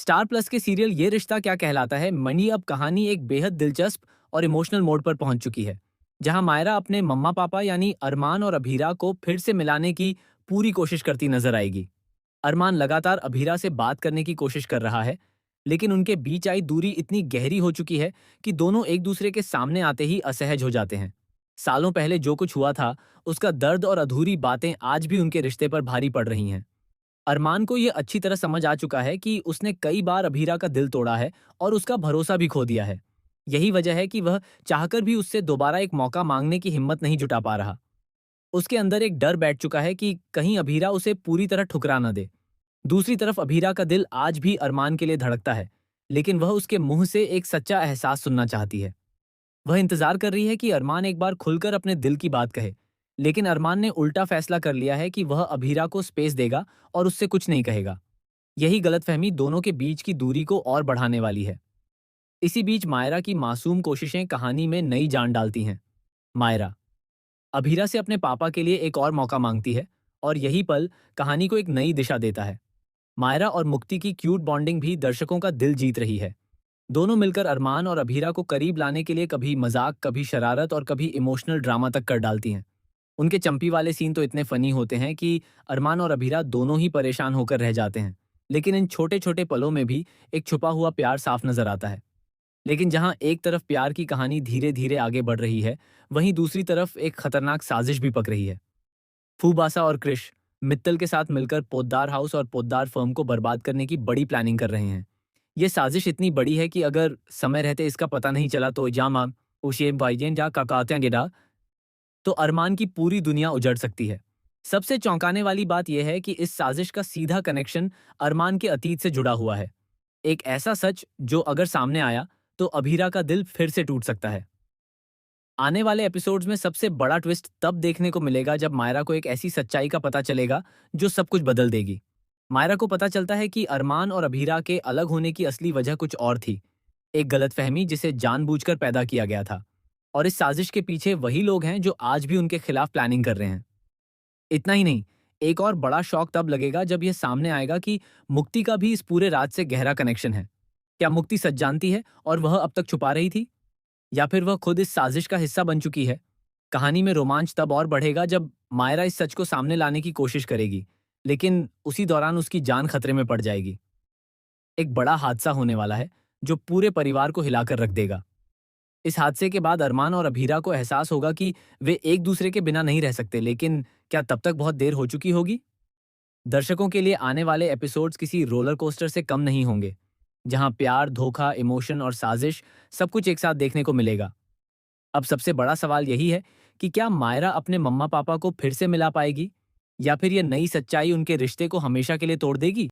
Star plus के serial ये रिश्ता क्या कहलाता है मनी अब कहानी एक बेहद दिलचस्प और इमोशनल मोड पर पहुंच चुकी है, जहां मायरा अपने मम्मा पापा यानी अरमान और अभीरा को फिर से मिलाने की पूरी कोशिश करती नजर आएगी। अरमान लगातार अभीरा से बात करने की कोशिश कर रहा है, लेकिन उनके बीच आई दूरी इतनी गहरी हो चुकी है कि दोनों एक दूसरे के सामने आते ही असहज हो जाते हैं। सालों पहले जो कुछ हुआ था, उसका दर्द और अधूरी बातें आज भी उनके रिश्ते पर भारी पड़ रही हैं। अरमान को ये अच्छी तरह समझ आ चुका है कि उसने कई बार अभीरा का दिल तोड़ा है और उसका भरोसा भी खो दिया है। यही वजह है कि वह चाहकर भी उससे दोबारा एक मौका मांगने की हिम्मत नहीं जुटा पा रहा। उसके अंदर एक डर बैठ चुका है कि कहीं अभीरा उसे पूरी तरह ठुकरा न दे। दूसरी तरफ अभीरा का दिल आज भी अरमान के लिए धड़कता है, लेकिन वह उसके मुंह से एक सच्चा एहसास सुनना चाहती है। वह इंतजार कर रही है कि अरमान एक बार खुलकर अपने दिल की बात कहे, लेकिन अरमान ने उल्टा फैसला कर लिया है कि वह अभीरा को स्पेस देगा और उससे कुछ नहीं कहेगा। यही गलतफहमी दोनों के बीच की दूरी को और बढ़ाने वाली है। इसी बीच मायरा की मासूम कोशिशें कहानी में नई जान डालती हैं। मायरा अभीरा से अपने पापा के लिए एक और मौका मांगती है, और यही पल कहानी को एक नई दिशा देता है। मायरा और मुक्ति की क्यूट बॉन्डिंग भी दर्शकों का दिल जीत रही है। दोनों मिलकर अरमान और अभीरा को करीब लाने के लिए कभी मजाक, कभी शरारत और कभी इमोशनल ड्रामा तक कर डालती हैं। उनके चंपी वाले सीन तो इतने फनी होते हैं कि अरमान और अभीरा दोनों ही परेशान होकर रह जाते हैं। लेकिन इन छोटे छोटे पलों में भी एक छुपा हुआ प्यार साफ नजर आता है। लेकिन जहां एक तरफ प्यार की कहानी धीरे धीरे आगे बढ़ रही है, वहीं दूसरी तरफ एक खतरनाक साजिश भी पक रही है। फूबासा और क्रिश मित्तल के साथ मिलकर पोद्दार हाउस और पोद्दार फर्म को बर्बाद करने की बड़ी प्लानिंग कर रहे हैं। ये साजिश इतनी बड़ी है कि अगर समय रहते इसका पता नहीं चला तो जामा उशे भाईजेन जा काकात्या गेडा तो अरमान की पूरी दुनिया उजड़ सकती है। सबसे चौंकाने वाली बात यह है कि इस साजिश का सीधा कनेक्शन अरमान के अतीत से जुड़ा हुआ है। एक ऐसा सच जो अगर सामने आया तो अभीरा का दिल फिर से टूट सकता है। आने वाले एपिसोड्स में सबसे बड़ा ट्विस्ट तब देखने को मिलेगा जब मायरा को एक ऐसी सच्चाई का पता चलेगा जो सब कुछ बदल देगी। मायरा को पता चलता है कि अरमान और अभीरा के अलग होने की असली वजह कुछ और थी, एक गलतफहमी जिसे जानबूझकर पैदा किया गया था। और इस साजिश के पीछे वही लोग हैं जो आज भी उनके खिलाफ प्लानिंग कर रहे हैं। इतना ही नहीं, एक और बड़ा शॉक तब लगेगा जब यह सामने आएगा कि मुक्ति का भी इस पूरे राज से गहरा कनेक्शन है। क्या मुक्ति सच जानती है और वह अब तक छुपा रही थी, या फिर वह खुद इस साजिश का हिस्सा बन चुकी है? कहानी में रोमांच तब और बढ़ेगा जब मायरा इस सच को सामने लाने की कोशिश करेगी, लेकिन उसी दौरान उसकी जान खतरे में पड़ जाएगी। एक बड़ा हादसा होने वाला है जो पूरे परिवार को हिलाकर रख देगा। इस हादसे के बाद अरमान और अभीरा को एहसास होगा कि वे एक दूसरे के बिना नहीं रह सकते, लेकिन क्या तब तक बहुत देर हो चुकी होगी? दर्शकों के लिए आने वाले एपिसोड्स किसी रोलर कोस्टर से कम नहीं होंगे, जहां प्यार, धोखा, इमोशन और साजिश सब कुछ एक साथ देखने को मिलेगा। अब सबसे बड़ा सवाल यही है कि क्या मायरा अपने मम्मा पापा को फिर से मिला पाएगी, या फिर यह नई सच्चाई उनके रिश्ते को हमेशा के लिए तोड़ देगी?